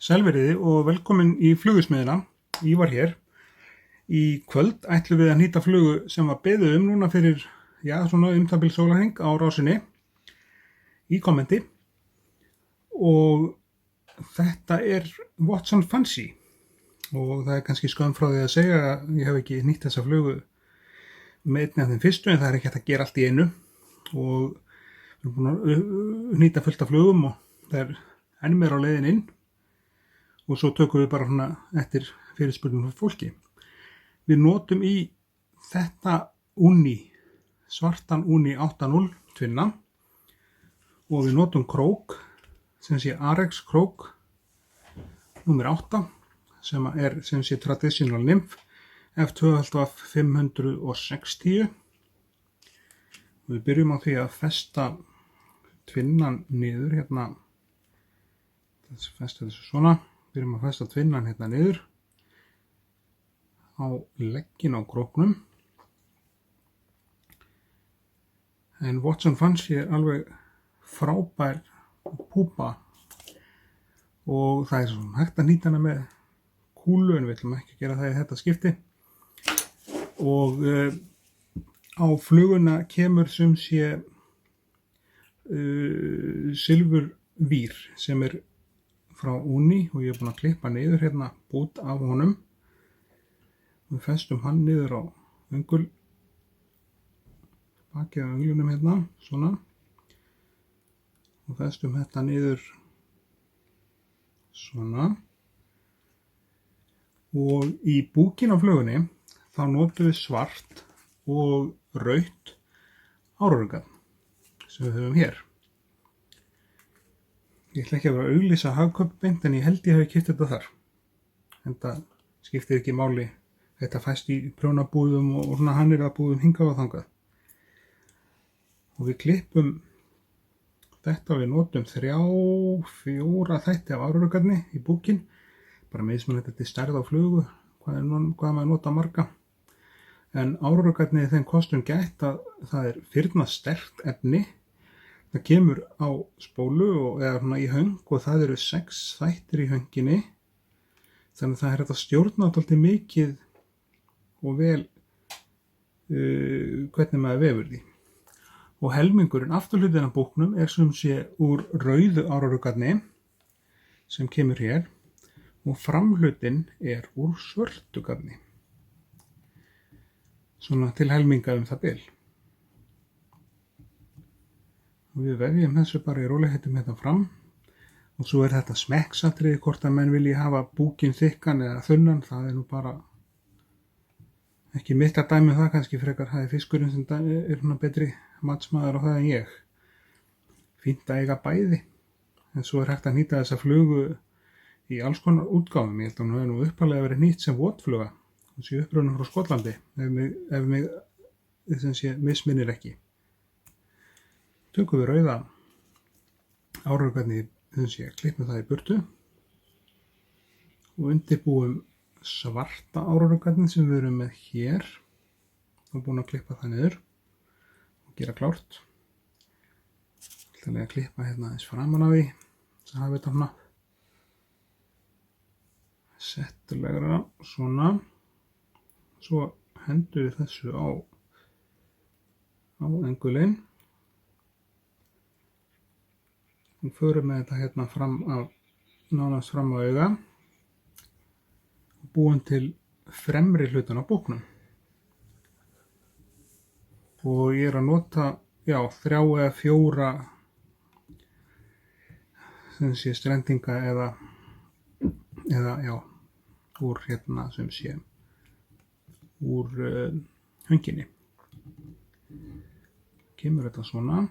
Sælveriði og velkomin í Flugusmiðjuna. Ívar hér. Í kvöld ætlum við að nýta flugu sem var beðið núna fyrir, svona það bil sólarhring á rásinni í kommenti. Og þetta er Watson Fancy. Og það er kannski skömm frá því að segja að ég hef ekki nýtt þessa flugu með einni af þeim fyrstu, en það er ekki hægt að gera allt í einu. Og við erum búin að nýta fullt af flugum og það er enn meira á leiðin inn. Og svo tökum við bara svona eftir fyrirspurnum frá fólki. Við notum í þetta Uni, svartan Uni 8.0 tvinna og við notum krók, sem sé Arex krók númer 8, sem er sem sé Traditional Nymph F2 560. Við byrjum á því að festa tvinnan niður hérna, festa þessu svona. Byrjum að festa tvinnan hérna niður á legginn á króknum. En Watson Fancy er alveg frábær púpa og það er svona hægt að nýta hana með kúlu, en við ætlum ekki að gera það í þetta skipti. Og á fluguna kemur sem sé silfurvír sem er frá Uni og ég er búinn að klippa niður hérna bút af honum. Við festum hann niður á öngul, bakið á önglunum hérna, svona. Og festum þetta niður svona. Og í búkinn á flugunni þá notum við svart og rautt áróðurgat sem við höfum hér. Ég ætla ekki að vera að auglýsa Hagkaup beint, en ég held ég hafi keypt þetta þar. En það skiptir ekki máli. Þetta fæst í prjónabúðum og svona hannyrðabúðum hingað og þangað. Og við klippum þetta og við notum 3-4 þætti af áróðurgatni í búkinn. Bara mismunandi þetta til stærð á flugu, hvað maður nota marga. En áróðurgatni þeim kostum gætt að það er firnasterkt efni. Það kemur á spólu eða svona í höng og það eru 6 þættir í hönginni. Þannig að það er hægt að stjórna dálítið mikið og vel hvernig maður vefur því. Og helmingurinn afturhlutin af búknum er sem sé úr rauðu áróðurgatni sem kemur hér og framhlutin er úr svörtu gatni. Svona til helminga það bil. Og við vefjum þessu bara í rólegheitum hérna fram. Og svo er þetta smekksatriði hvort að menn vilji hafa búkinn þykkan eða þunnan. Það er nú bara ekki mitt að dæmi það, kannski frekar það er fiskurinn sem er svona betri matsmaður á það en ég. Fínt að eiga bæði. En svo er hægt að nýta þessa flugu í alls konar útgáfum. Ég held að hún hefur nú upphaflega verið nýtt sem votfluga. Hún sé upprunnin frá Skotlandi, ef mig sem sé misminnir ekki. Tökum við rauða áróðurgatni, klippum það í burtu og undirbúum svarta áróðurgatni sem við erum með hér og búin að klippa það niður og gera klárt. Ætlaði að klippa hérna aðeins framan af því, þess að hafa þetta svona settulegra svona. Svo hendur við þessu á öngulinn. Við förum með þetta hérna nánast fram á auga og búum til fremri hlutan á búknum. Og ég er að nota 3 eða 4 sem sé strendinga eða úr hérna sem sé úr hönginni. Kemur þetta svona.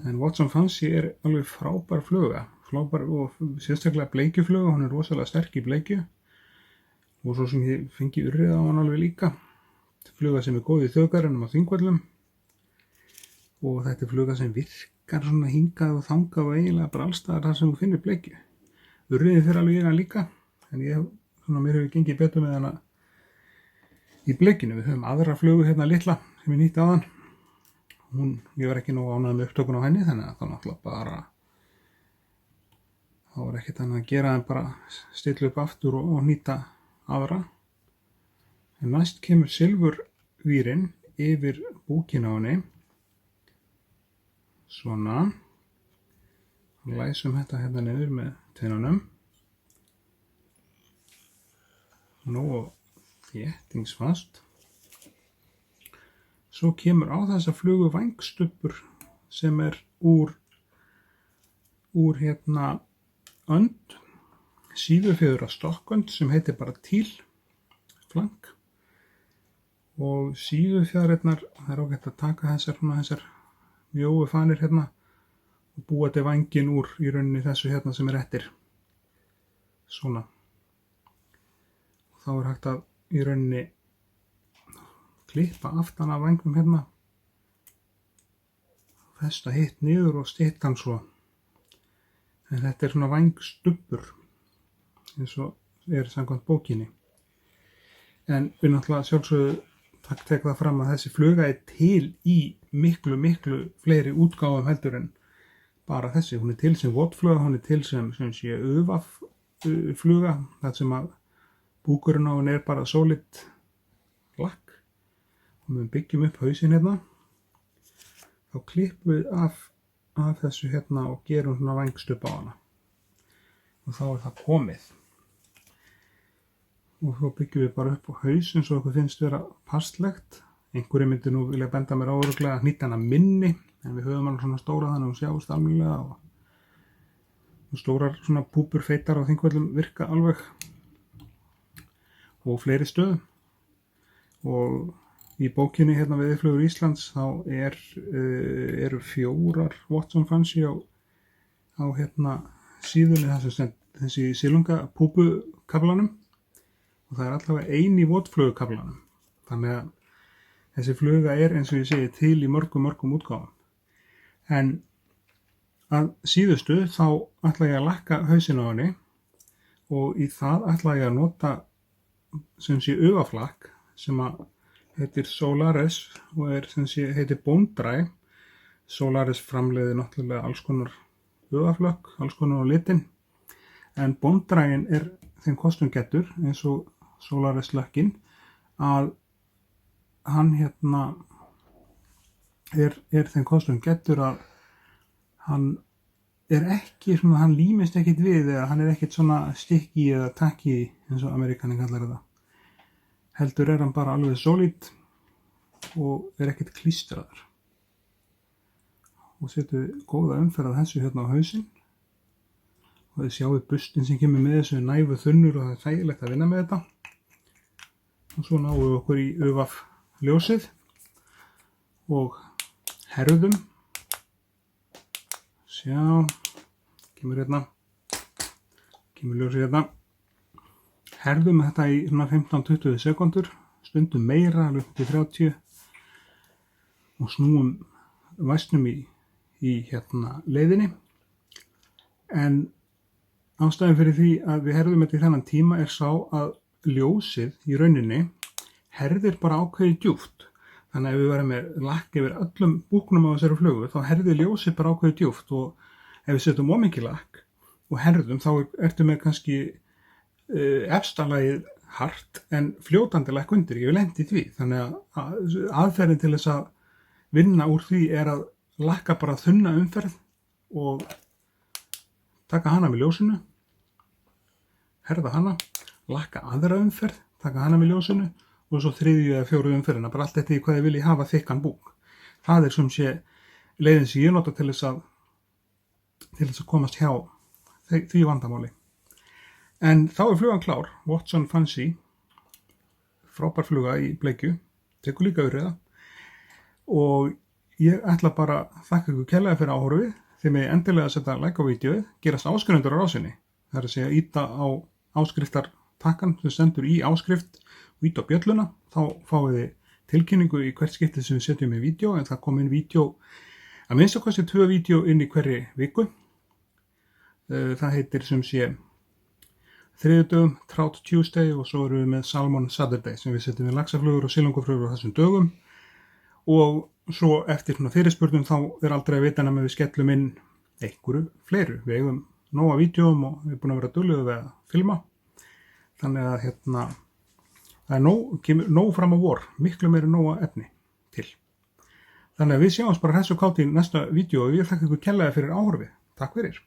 En Watson Fancy er alveg frábær fluga, og sérstaklega bleikjufluga, hún er rosalega sterk í bleikju og svo sem ég fengi urrið á hann alveg líka. Fluga sem er góð í þjóðgarðinum á Þingvöllum og þetta er fluga sem virkar svona hingað og þangað og eiginlega bara allstaðar þar sem þú finnir bleikju. Urriðið fyrir alveg hérna líka, en mér hefur gengið betur með hana í bleikjunu. Við höfum aðra flugu hérna litla sem ég nýtti áðan. Ég var ekki nógu ánægður með upptökun á henni, þannig að það náttúrulega bara Þá er ekkert annað að gera en bara stilla upp aftur og hnýta aðra. En næst kemur silfurvírinn yfir búkinn á henni. Svona. Læsum þetta hérna niður með tennunum. Nógu þéttingsfast. Svo kemur á þessa flugu vængstubbur sem úr hérna önd, síðufjöðra stokkönd sem heitir bara tílflank. Og síðufjöðrirnar, það ágætt að taka þessar mjóu fanir hérna og búa til vængin úr í rauninni þessu hérna sem eftir. Svona. Og þá hægt að í rauninni klippa aftan af vængnum hérna, festa hitt niður og stytta hann svo. En þetta svona vængstubbur eins og samkvæmt bókinni. En við náttúrulega sjálfsögðu tek það fram að þessi fluga til í miklu fleiri útgáfum heldur en bara þessi. Hún til sem votfluga, hún til sem sé fluga, það sem að búkurinn á henni bara solid lakk. Og við byggjum upp hausinn hérna, þá klippum við af þessu hérna og gerum svona vængstubb á hana. Og þá það komið. Og svo byggjum við bara upp á hausinn svo okkur finnst vera passlegt. Einhverju myndi nú vilja benda mér áörugglega að hnýta hana minni, en við höfum hana svona stóra þannig að hún sjáist almennilega og stórar svona púpur feitar á Þingvöllum virka alveg og fleiri stöðum. Og í bókinni hérna Veiðiflugur Íslands þá eru 4 Watson Fancy á hérna síðunni þessi silungapúpukaflanum og það allavega ein í votflugukaflanum. Þannig að þessi fluga eins og ég segi til í mörgum útgáfum. En að síðustu þá ætla ég að lakka hausinn á henni og í það ætla ég að nota sem sé augaflakk sem að heitir Solaris og heitir Bone Dry. Solaris framleiðir náttúrulega alls konar augaflökk, alls konar á litin. En Bone Dryinn þeim kostum getur eins og Solaris lökkinn að hann hérna þeim kostum getur að hann ekki svona, hann límist ekkit við eða hann ekkit svona sticky eða tacky eins og Amerikanin kallar þetta. Heldur hann bara alveg solid og ekkit klístraður. Og setjum við góða umferð af þessu hérna á hausinn. Og þið sjáum bustin sem kemur með þessu næfu þunnur og það þægilegt að vinna með þetta. Og svo náum við okkur í UVAF ljósið og herðum. Sjá, kemur ljósið hérna. Herðum þetta í 15-20 sekúndur, stundum meira, alveg til 30 og snúum væsnum í hérna leiðinni. En ástæðan fyrir því að við herðum þetta í þennan tíma sá að ljósið í rauninni herðir bara ákveðið djúpt. Þannig að ef við verðum með lakk yfir öllum búknum á þessari flugu þá herðir ljósið bara ákveðið djúpt og ef við setjum mikið lakk og herðum þá ertu með kannski efsta lagið hart en fljótandi lakk undir, ég vil lendi því. Þannig að aðferðin til þess að vinna úr því að lakka bara þunna umferð og taka hana með ljósinu, herða hana, lakka aðra umferð, taka hana með ljósinu og svo 3. eða 4. umferðina, bara allt eftir hvað ég vilji hafa þykkan búk. Það sem sé leiðin sem ég nota til þess að komast hjá því vandamáli. En þá flugan klár, Watson Fancy, frábær fluga í bleikju, tekur líka urriða og ég ætla bara að þakka ykkur kærlega fyrir áhorfið. Þið megið endilega að setja like á vídeóið, gerast áskrifendur á rásinni. Það að segja íta á áskriftartakkan sem stendur í áskrift og íta á bjölluna. Þá fáið þið tilkynningu í hvert skipti sem við setjum í vídeó en það kom inn vídeó, að minnsta kosti 2 vídeó inn í hverri viku. Það heitir sem sé þriðjudögum, Trout Tuesday og svo erum við með Salmon Saturday sem við setjum við laxaflugur og silungaflugur á þessum dögum. Og svo eftir fyrirspurnum þá aldrei að vita nema við skellum inn einhverju fleiru. Við eigum nóg af vídeóm og við erum búin að vera duglegur við að filma. Þannig að það er kemur nóg fram á vor, miklu meiri nóg efni til. Þannig að við sjáumst bara hressu kátt í næsta vídeo og ég þakka ykkur kærlega fyrir áhorfið. Takk fyrir.